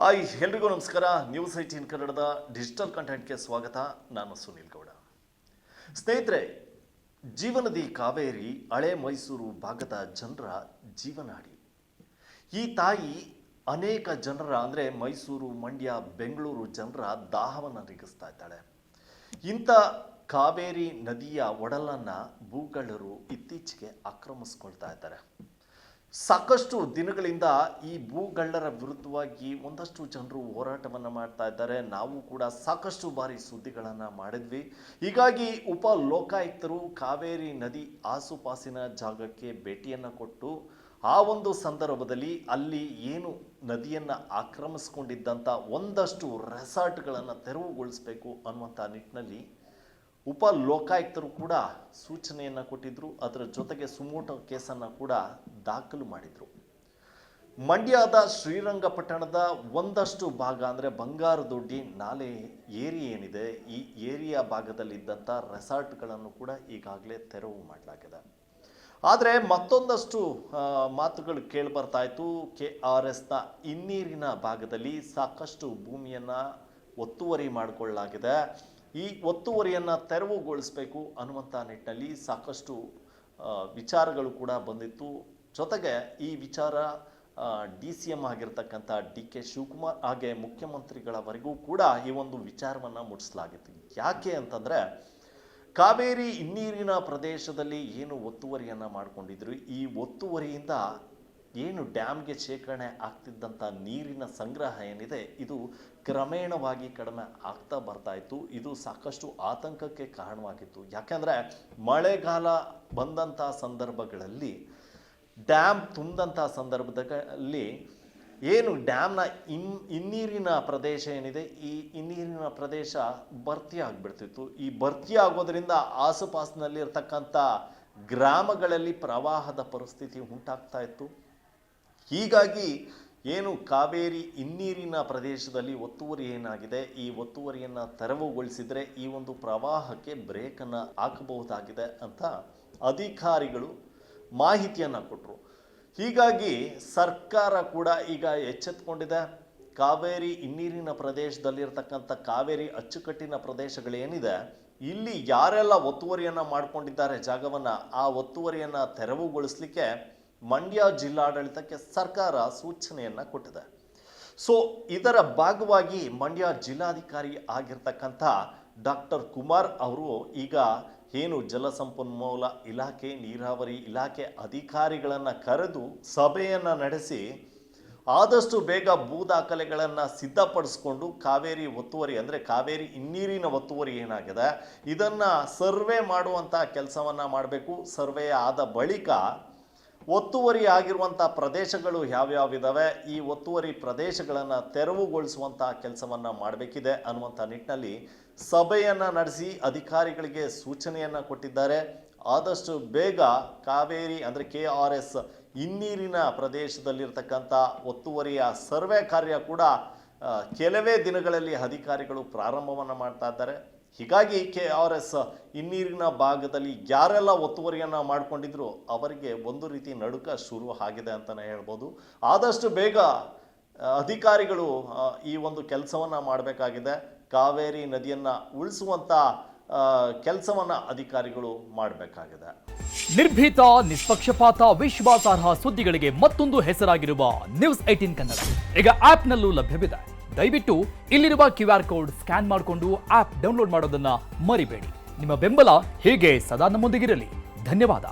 ಎಲ್ರಿಗೂ ನಮಸ್ಕಾರ. ನ್ಯೂಸ್ 18 ಕನ್ನಡದ ಡಿಜಿಟಲ್ ಕಂಟೆಂಟ್ಗೆ ಸ್ವಾಗತ. ನಾನು ಸುನಿಲ್ ಗೌಡ. ಸ್ನೇಹಿತರೆ, ಜೀವನದಿ ಕಾವೇರಿ ಹಳೆ ಮೈಸೂರು ಭಾಗದ ಜನರ ಜೀವನಾಡಿ. ಈ ತಾಯಿ ಅನೇಕ ಜನರ ಅಂದರೆ ಮೈಸೂರು, ಮಂಡ್ಯ, ಬೆಂಗಳೂರು ಜನರ ದಾಹವನ್ನು ನೀಗಿಸ್ತಾ ಇದ್ದಾಳೆ. ಇಂಥ ಕಾವೇರಿ ನದಿಯ ಒಡಲನ್ನು ಭೂಗಳ್ಳರು ಇತ್ತೀಚೆಗೆ ಆಕ್ರಮಿಸ್ಕೊಳ್ತಾ ಇದ್ದಾರೆ. ಸಾಕಷ್ಟು ದಿನಗಳಿಂದ ಈ ಭೂಗಳ್ಳರ ವಿರುದ್ಧವಾಗಿ ಒಂದಷ್ಟು ಜನರು ಹೋರಾಟವನ್ನು ಮಾಡ್ತಾ ಇದ್ದಾರೆ. ನಾವು ಕೂಡ ಸಾಕಷ್ಟು ಬಾರಿ ಸುದ್ದಿಗಳನ್ನು ಮಾಡಿದ್ವಿ. ಹೀಗಾಗಿ ಉಪ ಲೋಕಾಯುಕ್ತರು ಕಾವೇರಿ ನದಿ ಆಸುಪಾಸಿನ ಜಾಗಕ್ಕೆ ಭೇಟಿಯನ್ನು ಕೊಟ್ಟು ಆ ಒಂದು ಸಂದರ್ಭದಲ್ಲಿ ಅಲ್ಲಿ ಏನು ನದಿಯನ್ನು ಆಕ್ರಮಿಸ್ಕೊಂಡಿದ್ದಂಥ ಒಂದಷ್ಟು ರೆಸಾರ್ಟ್ಗಳನ್ನು ತೆರವುಗೊಳಿಸಬೇಕು ಅನ್ನುವಂಥ ನಿಟ್ಟಿನಲ್ಲಿ ಉಪ ಲೋಕಾಯುಕ್ತರು ಕೂಡ ಸೂಚನೆಯನ್ನು ಕೊಟ್ಟಿದ್ದರು. ಅದರ ಜೊತೆಗೆ ಸುಮೋಟೋ ಕೇಸನ್ನು ಕೂಡ ದಾಖಲು ಮಾಡಿದರು. ಮಂಡ್ಯದ ಶ್ರೀರಂಗಪಟ್ಟಣದ ಒಂದಷ್ಟು ಭಾಗ ಅಂದರೆ ಬಂಗಾರದೊಡ್ಡಿ ನಾಲೆ ಏರಿಯಾ ಏನಿದೆ, ಈ ಏರಿಯಾ ಭಾಗದಲ್ಲಿದ್ದಂಥ ರೆಸಾರ್ಟ್ಗಳನ್ನು ಕೂಡ ಈಗಾಗಲೇ ತೆರವು ಮಾಡಲಾಗಿದೆ. ಆದರೆ ಮತ್ತೊಂದಷ್ಟು ಮಾತುಗಳು ಕೇಳಿಬರ್ತಾ ಇತ್ತು. KRSನ ಹಿನ್ನೀರಿನ ಭಾಗದಲ್ಲಿ ಸಾಕಷ್ಟು ಭೂಮಿಯನ್ನು ಒತ್ತುವರಿ ಮಾಡಿಕೊಳ್ಳಲಾಗಿದೆ. ಈ ಒತ್ತುವರಿಯನ್ನು ತೆರವುಗೊಳಿಸಬೇಕು ಅನ್ನುವಂಥ ನಿಟ್ಟಿನಲ್ಲಿ ಸಾಕಷ್ಟು ವಿಚಾರಗಳು ಕೂಡ ಬಂದಿತ್ತು. ಜೊತೆಗೆ ಈ ವಿಚಾರ DCM ಆಗಿರ್ತಕ್ಕಂಥ DK ಶಿವಕುಮಾರ್ ಹಾಗೆ ಮುಖ್ಯಮಂತ್ರಿಗಳವರೆಗೂ ಕೂಡ ಈ ಒಂದು ವಿಚಾರವನ್ನು ಮುಟ್ಟಿಸಲಾಗಿತ್ತು. ಯಾಕೆ ಅಂತಂದರೆ, ಕಾವೇರಿ ಹಿನ್ನೀರಿನ ಪ್ರದೇಶದಲ್ಲಿ ಏನು ಒತ್ತುವರಿಯನ್ನು ಮಾಡಿಕೊಂಡಿದ್ರು, ಈ ಒತ್ತುವರಿಯಿಂದ ಏನು ಡ್ಯಾಮ್ಗೆ ಶೇಖರಣೆ ಆಗ್ತಿದ್ದಂಥ ನೀರಿನ ಸಂಗ್ರಹ ಏನಿದೆ, ಇದು ಕ್ರಮೇಣವಾಗಿ ಕಡಿಮೆ ಆಗ್ತಾ ಬರ್ತಾ ಇತ್ತು. ಇದು ಸಾಕಷ್ಟು ಆತಂಕಕ್ಕೆ ಕಾರಣವಾಗಿತ್ತು. ಯಾಕೆಂದರೆ ಮಳೆಗಾಲ ಬಂದಂಥ ಸಂದರ್ಭಗಳಲ್ಲಿ, ಡ್ಯಾಮ್ ತುಂಬಿದಂಥ ಸಂದರ್ಭದಲ್ಲಿ ಏನು ಡ್ಯಾಮ್ನ ಹಿನ್ನೀರಿನ ಪ್ರದೇಶ ಏನಿದೆ, ಈ ಹಿನ್ನೀರಿನ ಪ್ರದೇಶ ಭರ್ತಿ ಆಗಿಬಿಡ್ತಿತ್ತು. ಈ ಭರ್ತಿ ಆಗೋದ್ರಿಂದ ಆಸುಪಾಸಿನಲ್ಲಿರ್ತಕ್ಕಂಥ ಗ್ರಾಮಗಳಲ್ಲಿ ಪ್ರವಾಹದ ಪರಿಸ್ಥಿತಿ ಉಂಟಾಗ್ತಾ ಇತ್ತು. ಹೀಗಾಗಿ ಏನು ಕಾವೇರಿ ಹಿನ್ನೀರಿನ ಪ್ರದೇಶದಲ್ಲಿ ಒತ್ತುವರಿ ಏನಾಗಿದೆ, ಈ ಒತ್ತುವರಿಯನ್ನು ತೆರವುಗೊಳಿಸಿದರೆ ಈ ಒಂದು ಪ್ರವಾಹಕ್ಕೆ ಬ್ರೇಕನ್ನು ಹಾಕಬಹುದಾಗಿದೆ ಅಂತ ಅಧಿಕಾರಿಗಳು ಮಾಹಿತಿಯನ್ನು ಕೊಟ್ಟರು. ಹೀಗಾಗಿ ಸರ್ಕಾರ ಕೂಡ ಈಗ ಎಚ್ಚೆತ್ತುಕೊಂಡಿದೆ. ಕಾವೇರಿ ಹಿನ್ನೀರಿನ ಪ್ರದೇಶದಲ್ಲಿರ್ತಕ್ಕಂಥ ಕಾವೇರಿ ಅಚ್ಚುಕಟ್ಟಿನ ಪ್ರದೇಶಗಳೇನಿದೆ, ಇಲ್ಲಿ ಯಾರೆಲ್ಲ ಒತ್ತುವರಿಯನ್ನು ಮಾಡಿಕೊಂಡಿದ್ದಾರೆ ಜಾಗವನ್ನು, ಆ ಒತ್ತುವರಿಯನ್ನು ತೆರವುಗೊಳಿಸಲಿಕ್ಕೆ ಮಂಡ್ಯ ಜಿಲ್ಲಾಡಳಿತಕ್ಕೆ ಸರ್ಕಾರ ಸೂಚನೆಯನ್ನು ಕೊಟ್ಟಿದೆ. ಸೊ ಇದರ ಭಾಗವಾಗಿ ಮಂಡ್ಯ ಜಿಲ್ಲಾಧಿಕಾರಿ ಆಗಿರ್ತಕ್ಕಂಥ ಡಾಕ್ಟರ್ ಕುಮಾರ್ ಅವರು ಈಗ ಏನು ಜಲಸಂಪನ್ಮೂಲ ಇಲಾಖೆ, ನೀರಾವರಿ ಇಲಾಖೆ ಅಧಿಕಾರಿಗಳನ್ನು ಕರೆದು ಸಭೆಯನ್ನು ನಡೆಸಿ ಆದಷ್ಟು ಬೇಗ ಭೂ ದಾಖಲೆಗಳನ್ನು ಸಿದ್ಧಪಡಿಸ್ಕೊಂಡು ಕಾವೇರಿ ಒತ್ತುವರಿ ಅಂದರೆ ಕಾವೇರಿ ಹಿನ್ನೀರಿನ ಒತ್ತುವರಿ ಏನಾಗಿದೆ ಇದನ್ನು ಸರ್ವೆ ಮಾಡುವಂಥ ಕೆಲಸವನ್ನು ಮಾಡಬೇಕು. ಸರ್ವೆ ಆದ ಬಳಿಕ ಒತ್ತುವರಿ ಆಗಿರುವಂಥ ಪ್ರದೇಶಗಳು ಯಾವ್ಯಾವಿದ್ದಾವೆ, ಈ ಒತ್ತುವರಿ ಪ್ರದೇಶಗಳನ್ನು ತೆರವುಗೊಳಿಸುವಂಥ ಕೆಲಸವನ್ನು ಮಾಡಬೇಕಿದೆ ಅನ್ನುವಂಥ ನಿಟ್ಟಿನಲ್ಲಿ ಸಭೆಯನ್ನು ನಡೆಸಿ ಅಧಿಕಾರಿಗಳಿಗೆ ಸೂಚನೆಯನ್ನು ಕೊಟ್ಟಿದ್ದಾರೆ. ಆದಷ್ಟು ಬೇಗ ಕಾವೇರಿ ಅಂದರೆ KRS ಹಿನ್ನೀರಿನ ಪ್ರದೇಶದಲ್ಲಿರ್ತಕ್ಕಂಥ ಒತ್ತುವರಿಯ ಸರ್ವೆ ಕಾರ್ಯ ಕೂಡ ಕೆಲವೇ ದಿನಗಳಲ್ಲಿ ಅಧಿಕಾರಿಗಳು ಪ್ರಾರಂಭವನ್ನು ಮಾಡ್ತಾ ಇದ್ದಾರೆ. ಹೀಗಾಗಿ KRS ಹಿನ್ನೀರಿನ ಭಾಗದಲ್ಲಿ ಯಾರೆಲ್ಲ ಒತ್ತುವರಿಯನ್ನು ಮಾಡಿಕೊಂಡಿದ್ರು ಅವರಿಗೆ ಒಂದು ರೀತಿ ನಡುಕ ಶುರು ಆಗಿದೆ ಅಂತಲೇ ಹೇಳ್ಬೋದು. ಆದಷ್ಟು ಬೇಗ ಅಧಿಕಾರಿಗಳು ಈ ಒಂದು ಕೆಲಸವನ್ನು ಮಾಡಬೇಕಾಗಿದೆ. ಕಾವೇರಿ ನದಿಯನ್ನು ಉಳಿಸುವಂಥ ಕೆಲಸವನ್ನು ಅಧಿಕಾರಿಗಳು ಮಾಡಬೇಕಾಗಿದೆ. ನಿರ್ಭೀತ, ನಿಷ್ಪಕ್ಷಪಾತ, ವಿಶ್ವಾಸಾರ್ಹ ಸುದ್ದಿಗಳಿಗೆ ಮತ್ತೊಂದು ಹೆಸರಾಗಿರುವ ನ್ಯೂಸ್ 18 ಕನ್ನಡ ಈಗ ಆಪ್ನಲ್ಲೂ ಲಭ್ಯವಿದೆ. ದಯವಿಟ್ಟು ಇಲ್ಲಿರುವ QR ಕೋಡ್ ಸ್ಕ್ಯಾನ್ ಮಾಡಿಕೊಂಡು ಆಪ್ ಡೌನ್ಲೋಡ್ ಮಾಡೋದನ್ನ ಮರಿಬೇಡಿ. ನಿಮ್ಮ ಬೆಂಬಲ ಹೀಗೆ ಸದಾ ನಮ್ಮೊಂದಿಗಿರಲಿ. ಧನ್ಯವಾದ.